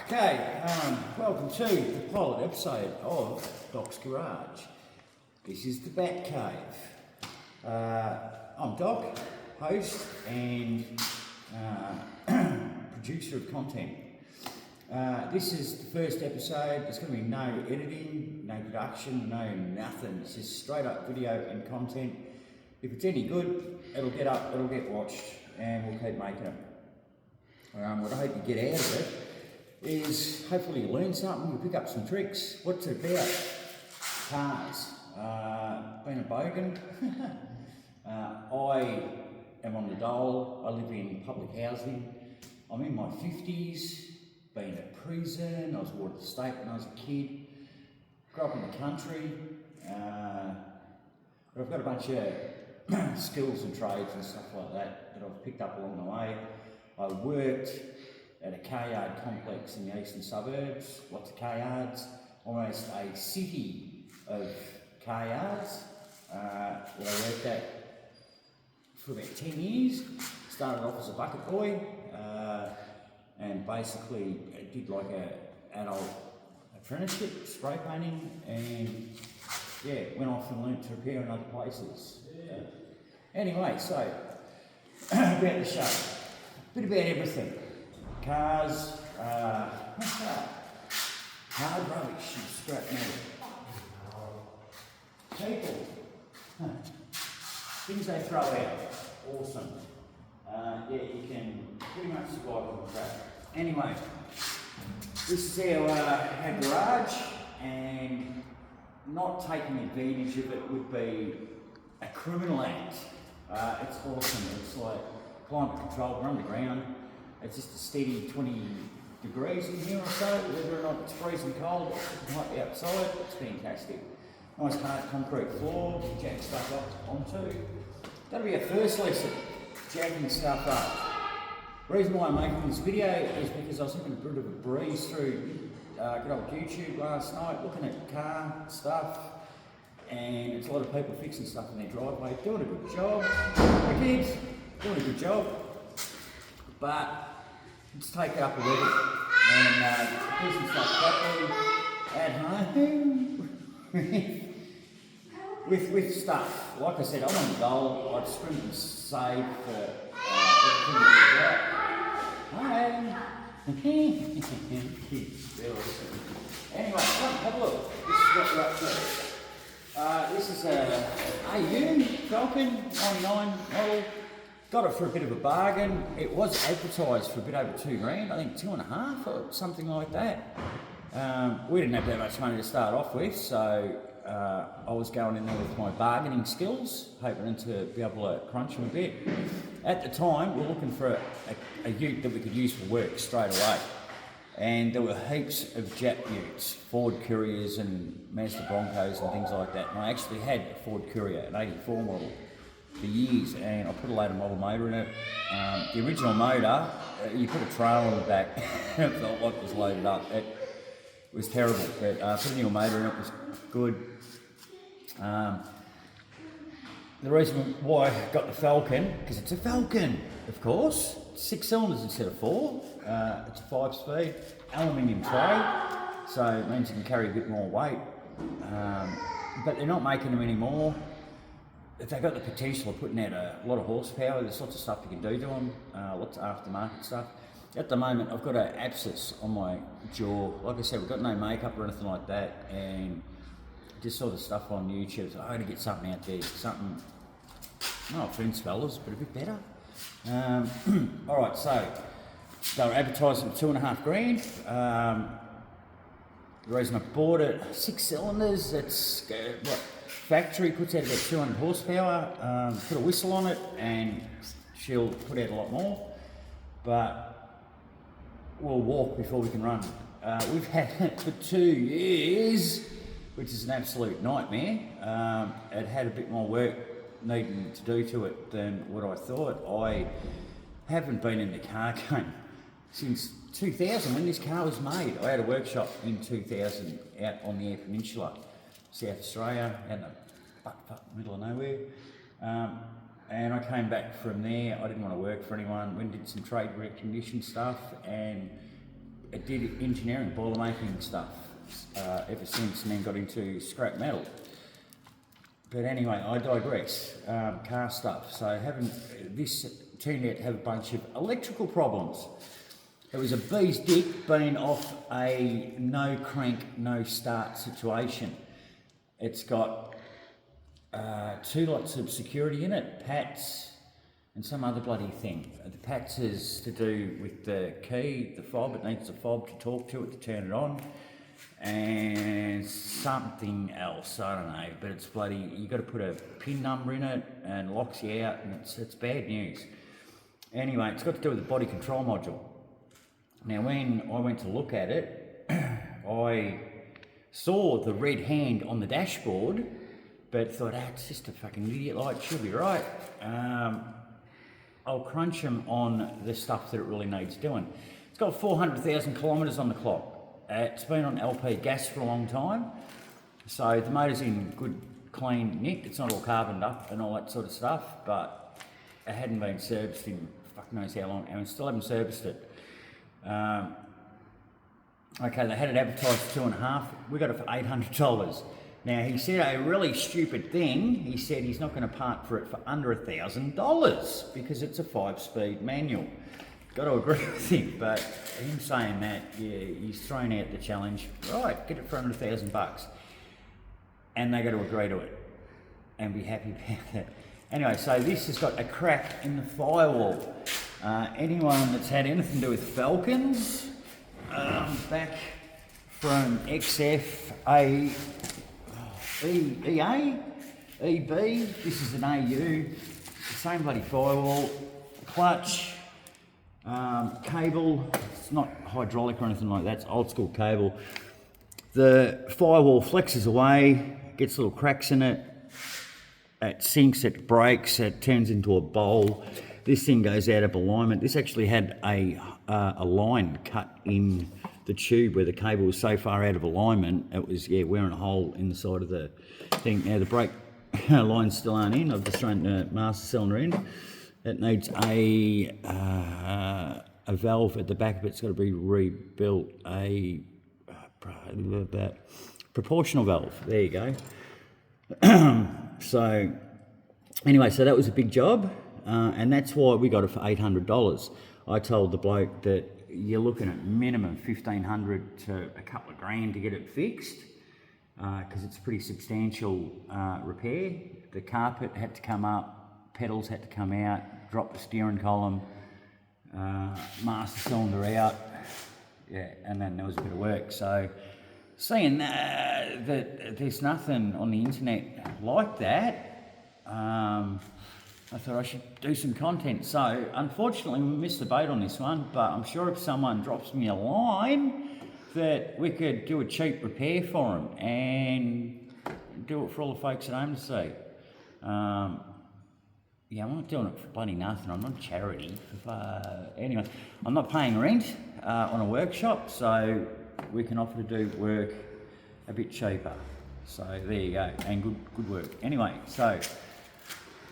Okay, welcome to the pilot episode of Doc's Garage. This is the Bat Cave. I'm Doc, host and producer of content. This is the first episode. There's going to be no editing, no production, no nothing. It's just straight up video and content. If it's any good, it'll get up, it'll get watched, and we'll keep making them. What I hope you get out of it is hopefully you learn something, you pick up some tricks. What's it about? Cars. Been a Bogan. I am on the dole. I live in public housing. I'm in my 50s, been to prison, I was warded the state when I was a kid, grew up in the country, but I've got a bunch of skills and trades and stuff like that I've picked up along the way. I worked at a car yard complex in the eastern suburbs, lots of car yards, almost a city of car yards that I worked at for about 10 years. Started off as a bucket boy and basically did like a adult apprenticeship, spray painting, and yeah, went off and learnt to repair in other places. Anyway, so about the show, a bit about everything. Cars, hard rubbish and scrap metal. People, things they throw out, awesome. Yeah, you can pretty much survive on the track. Anyway, this is our garage, and not taking advantage of it would be a criminal act. It's awesome. It's like climate control, we're underground. It's just a steady 20 degrees in here or so, whether or not it's freezing cold, it might be outside, it's fantastic. Nice hard concrete floor, jack stuff up onto. That'll be our first lesson, jacking stuff up. The reason why I'm making this video is because I was having a bit of a breeze through good old YouTube last night, looking at car stuff, and it's a lot of people fixing stuff in their driveway, doing a good job. The kids doing a good job, but let's take it up a level and do some stuff properly at home with stuff. Like I said, I'm on the dole. I'd scrimp and save for everything that we've got. Anyway, come have a look. This is what we're up to. This is a AU Falcon 99 model. Got it for a bit of a bargain. It was advertised for a bit over $2,000, I think 2.5 or something like that. We didn't have that much money to start off with, so I was going in there with my bargaining skills, hoping to be able to crunch them a bit. At the time, we were looking for a ute that we could use for work straight away. And there were heaps of Jap utes, Ford Couriers and Mazda Broncos and things like that. And I actually had a Ford Courier, an 84 model, for years, and I put a load of model motor in it. The original motor, you put a trailer on the back, and it felt like it was loaded up. It was terrible, but put a new motor in it was good. The reason why I got the Falcon, because it's a Falcon, of course. 6 cylinders instead of 4. It's a 5-speed, aluminium tray, so it means you can carry a bit more weight. But they're not making them anymore. They've got the potential of putting out a lot of horsepower. There's lots of stuff you can do to them, lots of aftermarket stuff. At the moment, I've got an abscess on my jaw. Like I said, we've got no makeup or anything like that, and just saw the stuff on YouTube. So I'm going to get something out there, something, no offence fellas, but a bit better. Alright, so they were advertising for $2,500. The reason I bought it, 6 cylinders, it's what factory puts out about 200 horsepower, put a whistle on it and she'll put out a lot more, but we'll walk before we can run. We've had it for 2 years, which is an absolute nightmare. It had a bit more work needing to do to it than what I thought. I haven't been in the car game since 2000 when this car was made. I had a workshop in 2000 out on the Eyre Peninsula, South Australia, out in the middle of nowhere. And I came back from there. I didn't want to work for anyone. Went and did some trade recognition stuff, and it did engineering, boiler making stuff ever since, and then got into scrap metal. But anyway, I digress. Car stuff. So this turned out to have a bunch of electrical problems. It was a bee's dick being off a no crank, no start situation. It's got 2 lots of security in it, PATs, and some other bloody thing. The PATs is to do with the key, the fob. It needs a fob to talk to it to turn it on. And something else, I don't know, but it's bloody, you got to put a pin number in it and locks you out, and it's bad news. Anyway, it's got to do with the body control module. Now when I went to look at it, I saw the red hand on the dashboard, but thought, it's just a fucking idiot light, she'll be right. I'll crunch them on the stuff that it really needs doing. It's got 400,000 kilometres on the clock. It's been on LP gas for a long time, so the motor's in good, clean nick. It's not all carboned up and all that sort of stuff, but it hadn't been serviced in fuck knows how long, and we still haven't serviced it. Okay, they had it advertised for $2.5. We got it for $800. Now, he said a really stupid thing. He said he's not going to part for it for under $1,000 because it's a 5-speed manual. Got to agree with him, but him saying that, yeah, he's thrown out the challenge. Right, get it for under $1,000, and they got to agree to it and be happy about it. Anyway, so this has got a crack in the firewall. Anyone that's had anything to do with Falcons, back from XF, EA, EB, this is an AU, same bloody firewall, clutch. Cable, it's not hydraulic or anything like that, it's old school cable. The firewall flexes away, gets little cracks in it, it sinks, it breaks, it turns into a bowl. This thing goes out of alignment. This actually had a line cut in the tube where the cable was so far out of alignment, it was, wearing a hole in the side of the thing. Now the brake lines still aren't in, I've just thrown the master cylinder in. It needs a valve at the back of it. It's got to be rebuilt. A proportional valve. There you go. So anyway, so that was a big job, and that's why we got it for $800. I told the bloke that you're looking at minimum $1,500 to a couple of grand to get it fixed, because it's a pretty substantial repair. The carpet had to come up, pedals had to come out, drop the steering column, master cylinder out, and then there was a bit of work. So seeing that there's nothing on the internet like that, I thought I should do some content. So unfortunately we missed the boat on this one, but I'm sure if someone drops me a line that we could do a cheap repair for them and do it for all the folks at home to see. I'm not doing it for bloody nothing. I'm not a charity. Anyway, I'm not paying rent on a workshop, so we can offer to do work a bit cheaper. So there you go, and good work. Anyway, so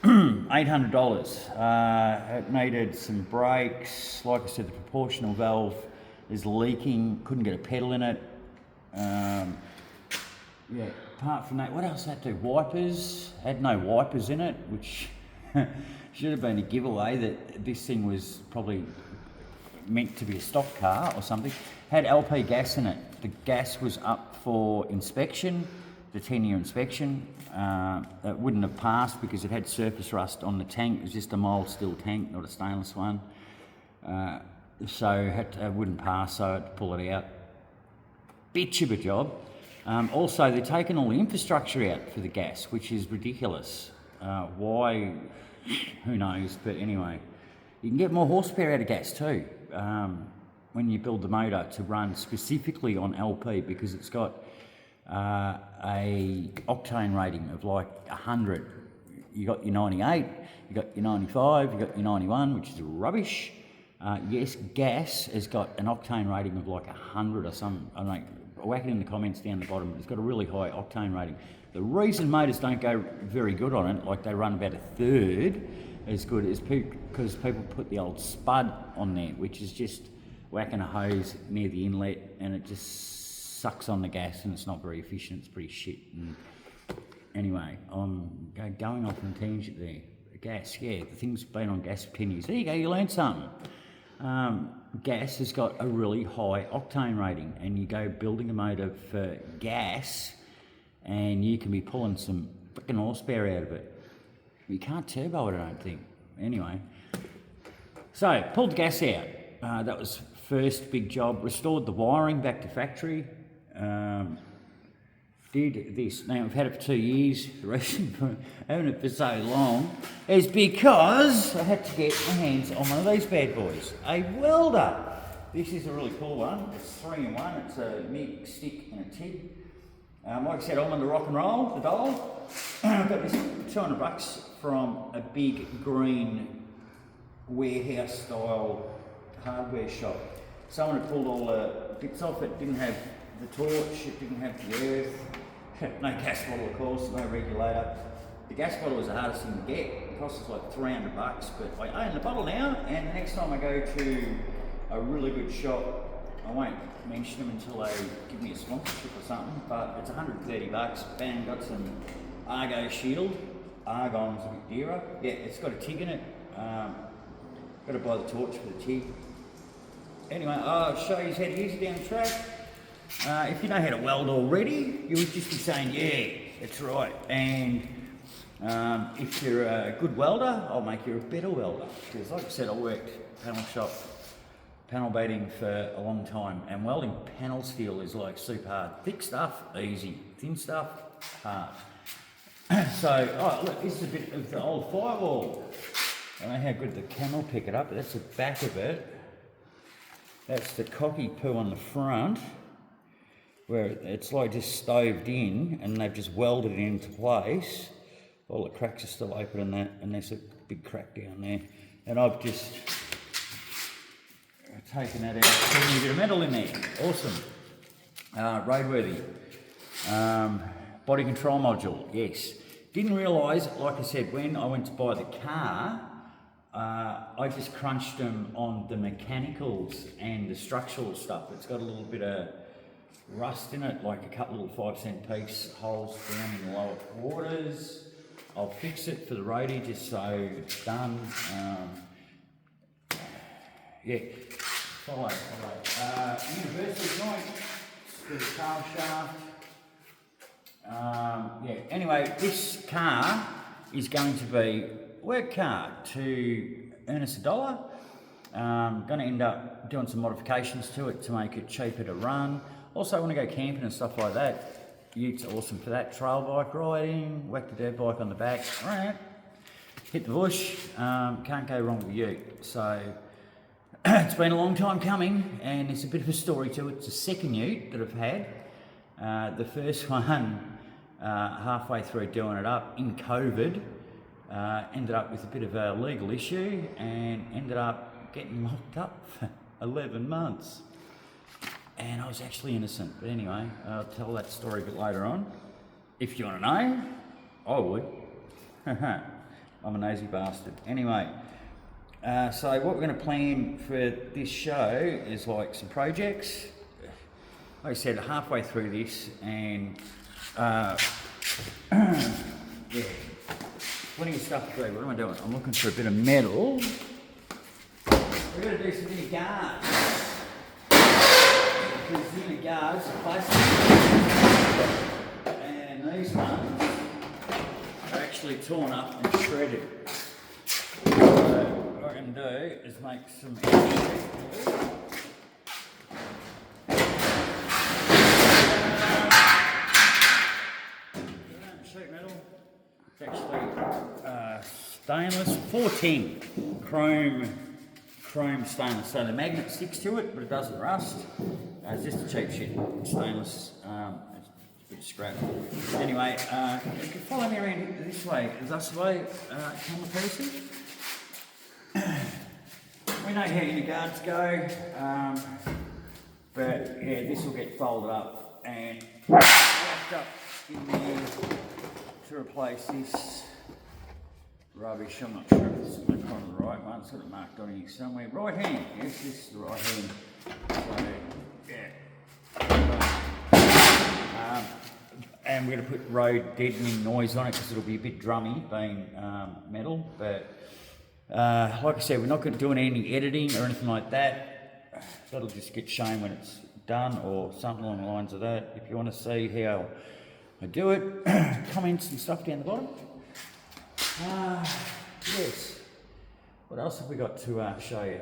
$800. It needed some brakes. Like I said, the proportional valve is leaking. Couldn't get a pedal in it. Apart from that, what else had to do? Wipers. Had no wipers in it, which should have been a giveaway that this thing was probably meant to be a stock car or something. Had LP gas in it. The gas was up for inspection, the 10-year inspection. It wouldn't have passed because it had surface rust on the tank. It was just a mild steel tank, not a stainless one. So it wouldn't pass, so I had to pull it out. Bitch of a job. Also, they're taking all the infrastructure out for the gas, which is ridiculous. Why? Who knows? But anyway, you can get more horsepower out of gas too when you build the motor to run specifically on LP, because it's got a octane rating of like 100. You got your 98, you got your 95, you got your 91, which is rubbish. Yes, gas has got an octane rating of like 100 or some. I don't know. Whack it in the comments down the bottom, but it's got a really high octane rating. The reason motors don't go very good on it, like they run about a third as good, is because people put the old spud on there, which is just whacking a hose near the inlet, and it just sucks on the gas, and it's not very efficient. It's pretty shit. And anyway, I'm going off on a tangent there. Gas, yeah, the thing's been on gas for 10 years. There you go, you learned something. Gas has got a really high octane rating, and you go building a motor for gas, and you can be pulling some freaking horsepower out of it. You can't turbo it, I don't think. Anyway, so pulled the gas out. That was first big job. Restored the wiring back to factory. Did this. Now, we've had it for 2 years. The reason for having it for so long is because I had to get my hands on one of these bad boys, a welder. This is a really cool one. It's 3-in-1. It's a MIG, stick and a TIG. Like I said, I'm on the rock and roll, the doll. I got this $200 from a big green warehouse style hardware shop. Someone had pulled all the bits off. It didn't have the torch, it didn't have the earth. No gas bottle, of course, no regulator. The gas bottle was the hardest thing to get. It cost us like $300, but I own the bottle now, and the next time I go to a really good shop, I won't mention them until they give me a sponsorship or something, but it's $130. Bang, got some Argo Shield. Argon's a bit dearer. Yeah, it's got a TIG in it. Got to buy the torch for the TIG. Anyway, I'll show you how to use it down the track. If you know how to weld already, you would just be saying, yeah, that's right. And if you're a good welder, I'll make you a better welder. Because like I said, I worked panel shop, panel beating for a long time, and welding panel steel is like super hard. Thick stuff, easy. Thin stuff, hard. So, oh look, this is a bit of the old firewall. I don't know how good the camera will pick it up, but that's the back of it. That's the cocky poo on the front, where it's like just stoved in, and they've just welded it into place. All the cracks are still open in that, and there's a big crack down there. And I've just taken that out, putting a bit of metal in there. Awesome. Roadworthy. Body control module, yes. Didn't realise, like I said, when I went to buy the car, I just crunched them on the mechanicals and the structural stuff. It's got a little bit of rust in it, like a couple little 5-cent piece holes down in the lower quarters. I'll fix it for the roadie just so it's done. Yeah, follow. Universal joint for the tail shaft. Yeah, anyway, this car is going to be work car to earn us $1. Going to end up doing some modifications to it to make it cheaper to run. Also, I want to go camping and stuff like that. Utes are awesome for that. Trail bike riding, whack the dirt bike on the back, hit the bush. Can't go wrong with a ute. So it's been a long time coming, and there's a bit of a story to it. It's the second ute that I've had. The first one, halfway through doing it up in COVID, ended up with a bit of a legal issue and ended up getting locked up for 11 months. And I was actually innocent. But anyway, I'll tell that story a bit later on. If you want to know, I would. I'm a nosy bastard. Anyway, so what we're going to plan for this show is like some projects. Like I said, halfway through this, and yeah, plenty of stuff to do. What am I doing? I'm looking for a bit of metal. We're going to do some mini guards. Because mini guards are plastic, and these ones are actually torn up and shredded. So what I'm going to do is make some sheet metal. It's actually stainless, 410 chrome stainless. So the magnet sticks to it, but it doesn't rust. It's just a cheap shit. Stainless. It's a bit of scrap. Anyway, you can follow me around this way. Is that the way, camera person? We know how your guards go, but yeah, this will get folded up and wrapped up in there to replace this rubbish. I'm not sure if it's one of the right ones. It's got it marked on here somewhere. Right hand, yes, this is the right hand. and we're going to put road deadening noise on it because it'll be a bit drummy being metal. But like I said, we're not going to do any editing or anything like that. That'll just get shown when it's done or something along the lines of that. If you want to see how I do it, comments and stuff down the bottom. Yes. What else have we got to show you?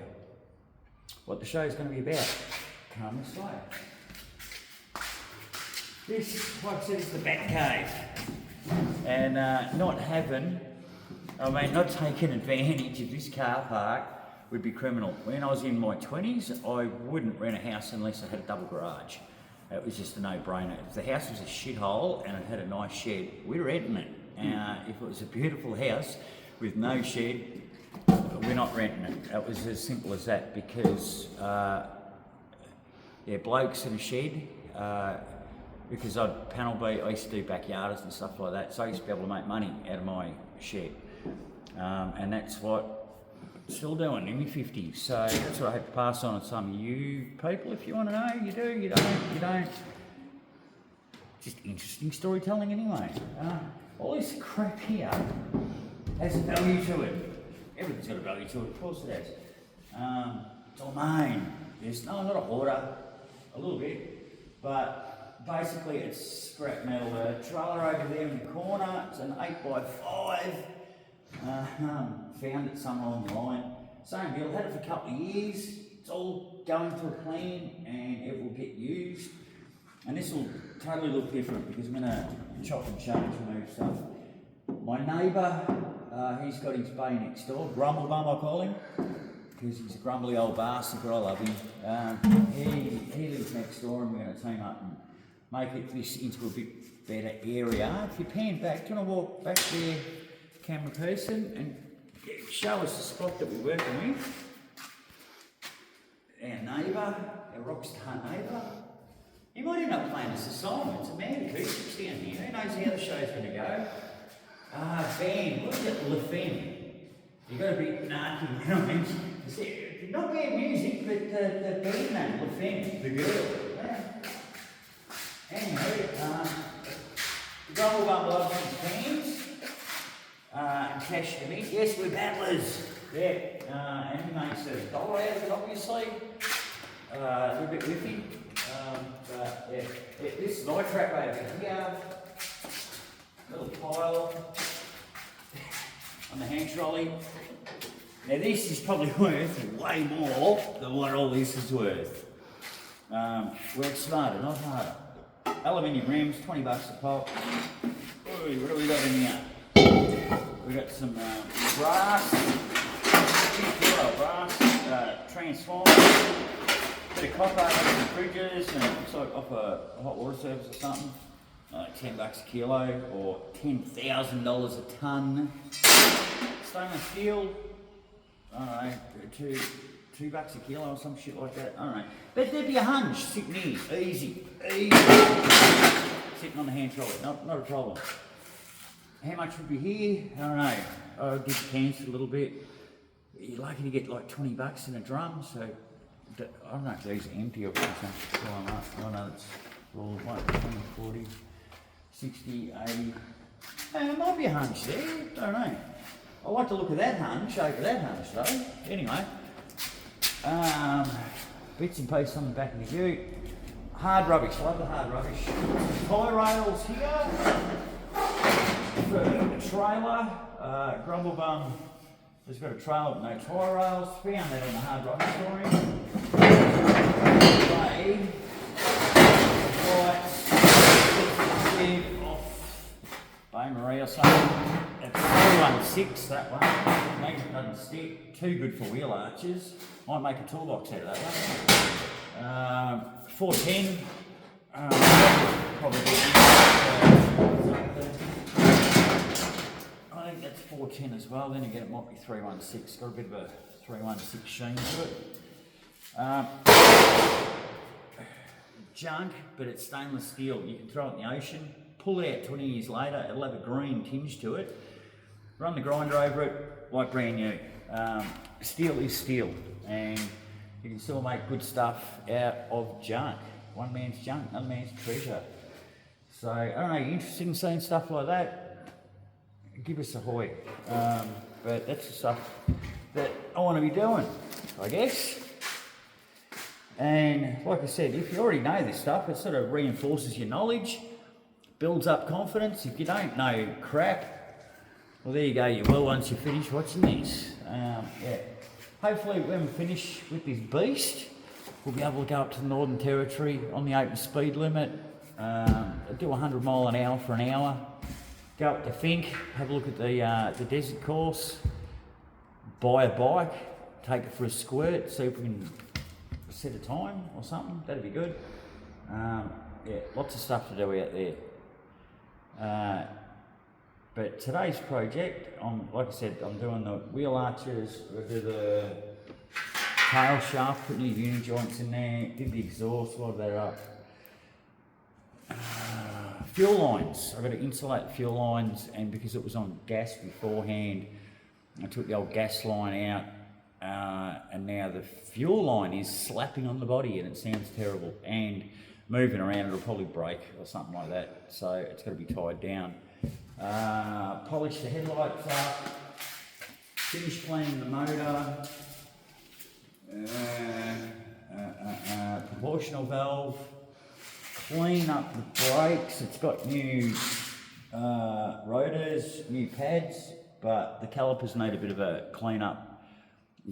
What the show is going to be about. Come this way. This, like I said, is the back cave. And not taking advantage of this car park would be criminal. When I was in my 20s, I wouldn't rent a house unless I had a double garage. It was just a no-brainer. If the house was a shithole and it had a nice shed, we're renting it. If it was a beautiful house with no shed, we're not renting it. It was as simple as that because, blokes in a shed, because I'd panel beat, I used to do backyarders and stuff like that, so I used to be able to make money out of my shed. And that's what I'm still doing in my 50s. So that's what I have to pass on to some of you people. If you want to know, you do, you don't. Just interesting storytelling anyway. All this crap here has a value to it. Everything's got a value to it, of course it has. Domain. There's not a hoarder, a little bit, but basically it's scrap metal. The trailer over there in the corner, it's an 8x5. Found it somewhere along the line. Same deal, had it for a couple of years. It's all going through a clean and it will get used. And this will totally look different because I'm going to chop and change, move stuff. My neighbour, he's got his bay next door, Grumble Bum I call him, because he's a grumbly old bastard, but I love him. He lives next door and we're going to team up and make this into a bit better area. If you pan back, do you want to walk back there, camera person, and show us the spot that we're working with? Our neighbour, our rockstar neighbour. You might end up playing this assignment. It's a man acoustics down here. Who knows how the show's going to go? Band, look at Le Femme. You've got to be narky, you know what I mean? Not bad music, but the band name, Le Femme, the girl. Yeah. Anyway, Grumble Bum loves his fans. And cash to me. Yes, we're battlers. Yeah. And he makes $1 out of it, obviously. A little bit with him. But yeah, this is my trap over here. Little pile on the hand trolley. Now this is probably worth way more than what all this is worth. Work smarter, not harder. Aluminium rims, $20 a pop. What do we got in here? We got some brass, transformers. Bit of copper, some fridges, and it's like off a hot water service or something. $10 a kilo or $10,000 a tonne. Stainless steel, I don't know, $2 a kilo or some shit like that. I don't know. But there'd be a hunch sitting here, easy. Sitting on the hand trolley, not a problem. How much would be here? I don't know. I did cancel a little bit. You're lucky to get like $20 in a drum, so I don't know if these are empty or something. I don't know, it's all 20, 40, 60, 80. It might be a hunch there, I don't know. I like to look at that hunch over that hunch though. Anyway, bits and pieces on the back of the ute. Hard rubbish, love the hard rubbish. Tie rails here for a trailer. Grumble Bum has got a trailer with no tie rails. Found that on the hard rubbish story. Off Bay Marie or something. It's 316 that one. Makes it doesn't stick. Too good for wheel arches. Might make a toolbox out of that one. 410. Probably. I think that's 410 as well. Then again, it might be 316. Got a bit of a 316 sheen to it. Junk, but it's stainless steel. You can throw it in the ocean, pull it out 20 years later, it'll have a green tinge to it. Run the grinder over it, like brand new. Steel is steel, and you can still make good stuff out of junk. One man's junk, another man's treasure. So, I don't know, you interested in seeing stuff like that? Give us a hoy. But that's the stuff that I want to be doing, I guess. And like I said, if you already know this stuff, it sort of reinforces your knowledge, builds up confidence. If you don't know crap, well, there you go, you will once you finish watching this. Yeah. Hopefully when we finish with this beast, we'll be able to go up to the Northern Territory on the open speed limit, do 100 mile an hour for an hour, go up to Fink, have a look at the desert course, buy a bike, take it for a squirt, see if we can set a time or something. That'd be good. Yeah, lots of stuff to do out there. But today's project, like I said, I'm doing the wheel arches, we'll do the tail shaft, put new uni joints in there, did the exhaust, load that up. Fuel lines, I've got to insulate the fuel lines, and because it was on gas beforehand, I took the old gas line out, and now the fuel line is slapping on the body and it sounds terrible, and moving around it'll probably break or something like that, so it's got to be tied down. Polish the headlights up, finish cleaning the motor, proportional valve, clean up the brakes. It's got new rotors, new pads, but the calipers need a bit of a clean up,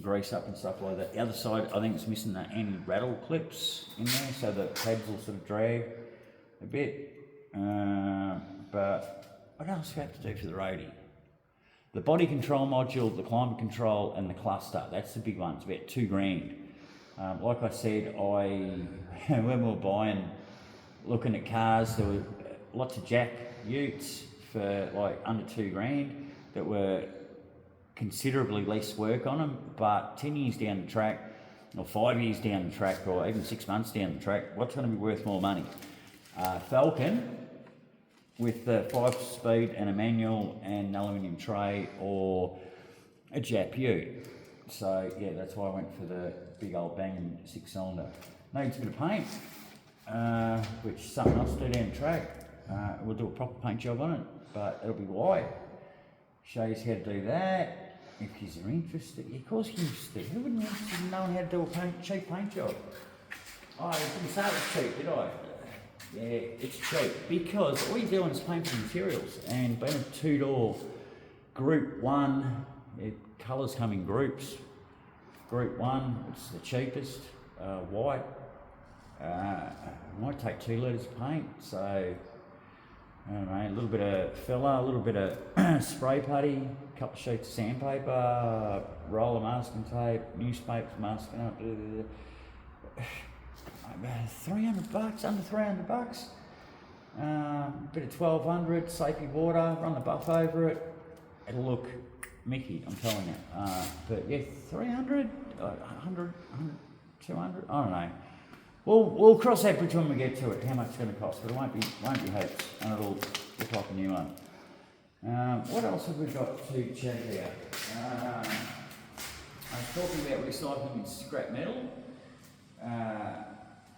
grease up and stuff like that. The other side, I think it's missing the anti-rattle clips in there, so the pads will sort of drag a bit. But what else do we have to do for the roadie? The body control module, the climate control, and the cluster. That's the big one. It's about $2,000. Like I said, when we were buying, looking at cars, there were lots of Jack Utes for like under $2,000 that were considerably less work on them, but 10 years down the track, or 5 years down the track, or even 6 months down the track, what's going to be worth more money? Falcon with the 5-speed and a manual and an aluminium tray, or a Jap Ute. So yeah, that's why I went for the big old banging 6-cylinder. Needs a bit of paint, which is something else to do down the track. We'll do a proper paint job on it, but it'll be white. Show you how to do that. If you're interested, of course you're interested. Who wouldn't be interested in knowing how to do a cheap paint job? Oh, I didn't say it was cheap, did I? Yeah, it's cheap because all you're doing is paying for materials, and being a 2-door Group 1, colours come in groups. Group 1, it's the cheapest, white. Might take 2 litres of paint, so I don't know, a little bit of filler, a little bit of spray putty, a couple of sheets of sandpaper, roll of masking tape, newspaper masking up. $300, under $300. Bit of 1200, safety water, run the buff over it. It'll look Mickey, I'm telling you. But yeah, 300, 100, 200, I don't know. We'll cross that bridge when we get to it, how much it's going to cost, but it won't be heaps, and it'll look like a new one. What else have we got to check out? I was talking about recycling and scrap metal.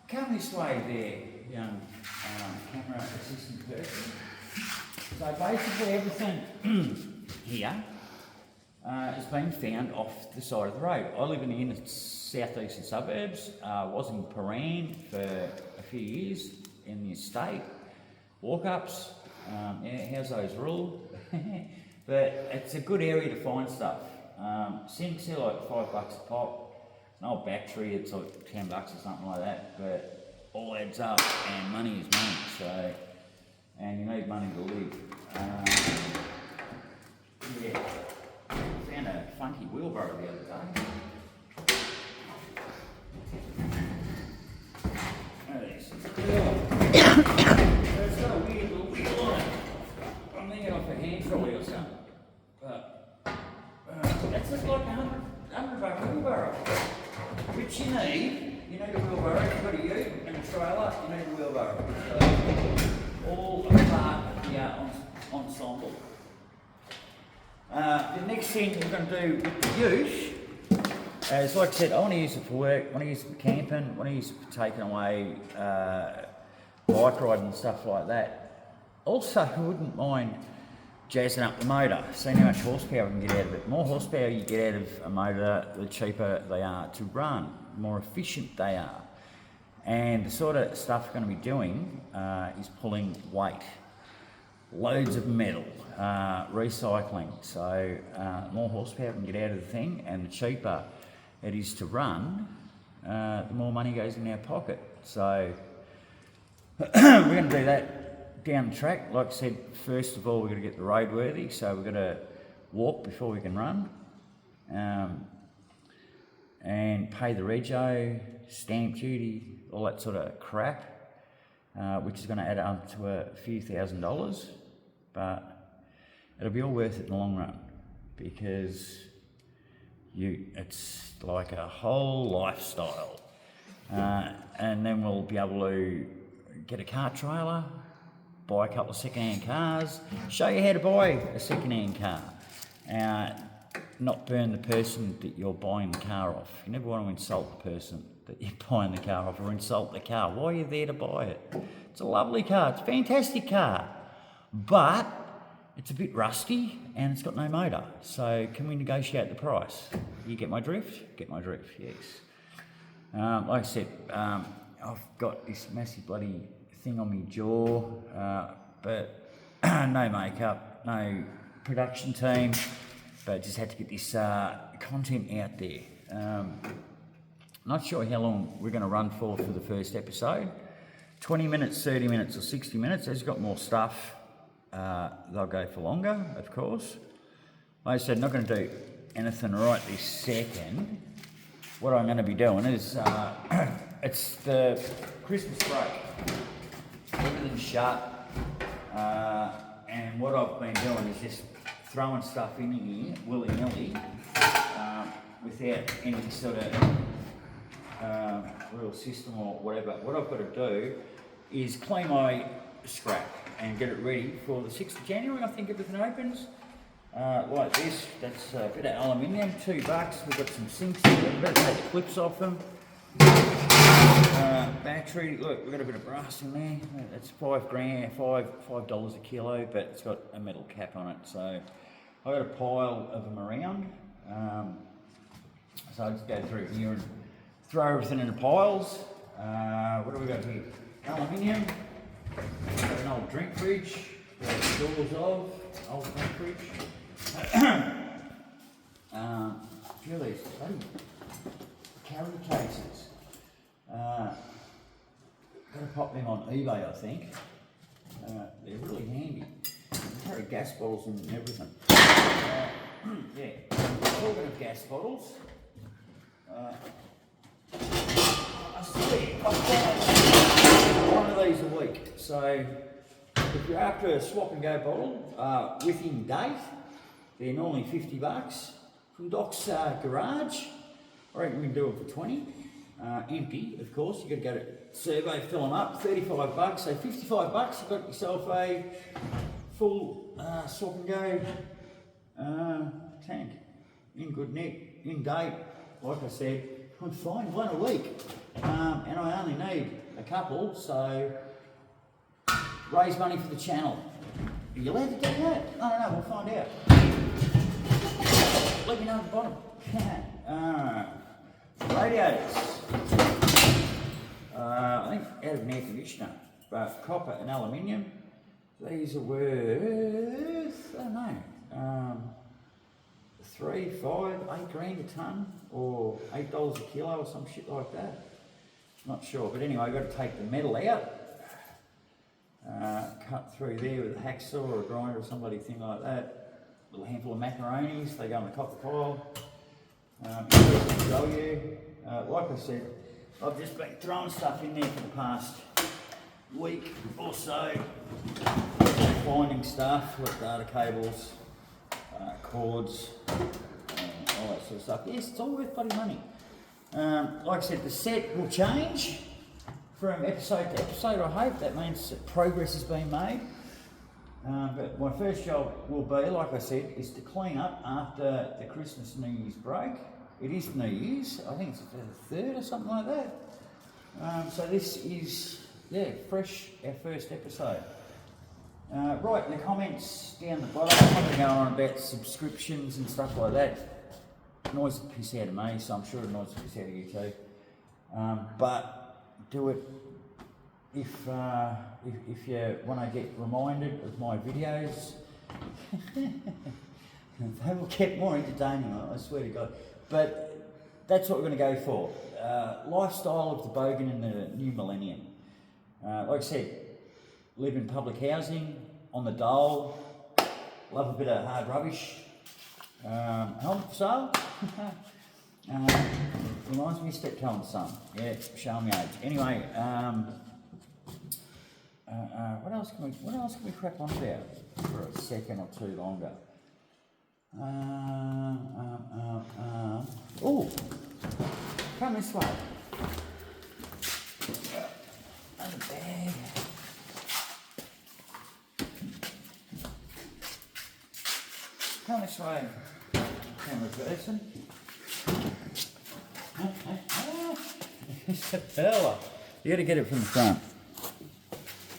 Come this way there, young camera assistant person. So basically everything here has been found off the side of the road. I live in the inner southeastern suburbs, was in Paran for a few years in the estate. Walk-ups, yeah, how's those rule? But it's a good area to find stuff. Sinks are like $5 a pop. An old battery, it's like $10 or something like that, but all adds up, and money is money, so, and you need money to live. Yeah, found a funky wheelbarrow the other day. It's got a weird little wheel on it. I'm thinking off a hand trolley or something, but that's like $100 wheelbarrow. Which you need a wheelbarrow, you've got a ute and a trailer, you need a wheelbarrow. So, all a part of the ensemble. The next thing we're going to do with the ute is, like I said, I want to use it for work, I want to use it for camping, I want to use it for taking away bike riding and stuff like that. Also, I wouldn't mind jazzing up the motor, seeing how much horsepower we can get out of it. The more horsepower you get out of a motor, the cheaper they are to run, the more efficient they are. And the sort of stuff we're going to be doing is pulling weight, loads of metal, recycling. So the more horsepower we can get out of the thing and the cheaper it is to run, the more money goes in our pocket. So we're going to do that down the track. Like I said, first of all, we've got to get the roadworthy, so we've got to walk before we can run, and pay the rego, stamp duty, all that sort of crap, which is going to add up to a few $1,000s, but it'll be all worth it in the long run, because it's like a whole lifestyle. And then we'll be able to get a car trailer, buy a couple of second-hand cars, show you how to buy a second-hand car, not burn the person that you're buying the car off. You never want to insult the person that you're buying the car off, or insult the car. Why are you there to buy it? It's a lovely car, it's a fantastic car, but it's a bit rusty and it's got no motor. So can we negotiate the price? You get my drift? Get my drift, yes. Like I said, I've got this massive bloody thing on my jaw, but no makeup, no production team, but just had to get this content out there. Not sure how long we're going to run for the first episode. 20 minutes, 30 minutes or 60 minutes. As you've got more stuff, they'll go for longer, of course. Like I said, not going to do anything right this second. What I'm going to be doing is, it's the Christmas break. Everything's shut, and what I've been doing is just throwing stuff in here willy-nilly, without any sort of real system or whatever. What I've got to do is clean my scrap and get it ready for the 6th of January. I think everything opens like this. That's a bit of aluminium, $2. We've got some sinks here, we've got to take the clips off them. Battery, look, we've got a bit of brass in there. That's $5 a kilo, but it's got a metal cap on it. So I've got a pile of them around. So I'll just go through here and throw everything into piles. What do we got here? Aluminium. We've got an old drink fridge. Doors of old drink fridge. A few of these bloody carry cases. Gotta pop them on eBay, I think. They're really handy. You can carry gas bottles and everything. Yeah, talking of gas bottles, I swear, I buy one of these a week. So if you're after a swap and go bottle within date, they're normally $50 from Doc's Garage. I reckon we can do it for 20. Empty, of course. You've got to go to Survey, fill them up. $35, so $55. You've got yourself a full swap and go tank in good nick, in date. Like I said, I'm fine, one a week, and I only need a couple. So raise money for the channel. Are you allowed to do that? I don't know. We'll find out. Let me know at the bottom. Radiators. I think out of an air conditioner, but copper and aluminium. These are worth, I don't know, 3, 5, 8 grand a tonne, or $8 a kilo or some shit like that. Not sure, but anyway, I've got to take the metal out, cut through there with a hacksaw or a grinder or some bloody thing like that. A little handful of macaronis, they go in the copper pile. Value. Like I said, I've just been throwing stuff in there for the past week or so, finding stuff like data cables, cords, all that sort of stuff. Yes, it's all worth bloody money. Like I said, the set will change from episode to episode. I hope that means that progress has been made. But my first job will be, like I said, is to clean up after the Christmas New Year's break. It is New Year's, I think it's the 3rd or something like that. So this is, yeah, fresh, our first episode. Write in the comments down the bottom. I'm not going to go on about subscriptions and stuff like that. It annoys the piss out of me, so I'm sure it annoys the piss out of you too. But do it if you want to get reminded of my videos. They will get more entertaining, I swear to God. But that's what we're going to go for. Lifestyle of the Bogan in the new millennium. Like I said, live in public housing, on the dole, love a bit of hard rubbish. Helmet for sale. Reminds me of Steptoe & Son. Yeah, showing me age. Anyway, what else can we crack on about for a second or two longer? Oh, come this way. And a bag. Come this way, camera person. It's a fella. You got to get it from the front.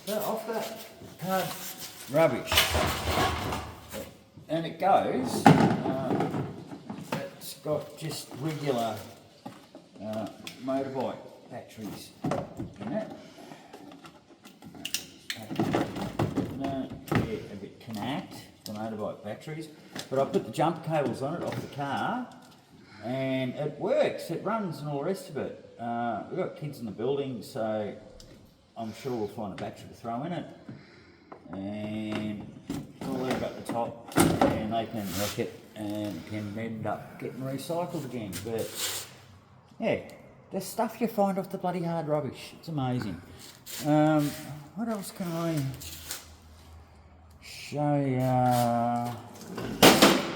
So off that hard rubbish, and it goes. It's got just regular motorbike batteries in it. Yeah, a bit connect the motorbike batteries, but I put the jumper cables on it off the car, and it works. It runs and all the rest of it. We've got kids in the building, so I'm sure we'll find a battery to throw in it, and we'll leave it at the top, and they can wreck it and can end up getting recycled again. But yeah, the stuff you find off the bloody hard rubbish, it's amazing. What else can I show you?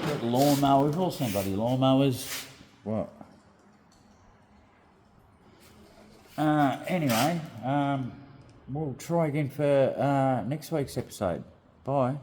Got lawnmower. We've all seen bloody lawnmowers. What? Anyway, we'll try again for next week's episode. Bye.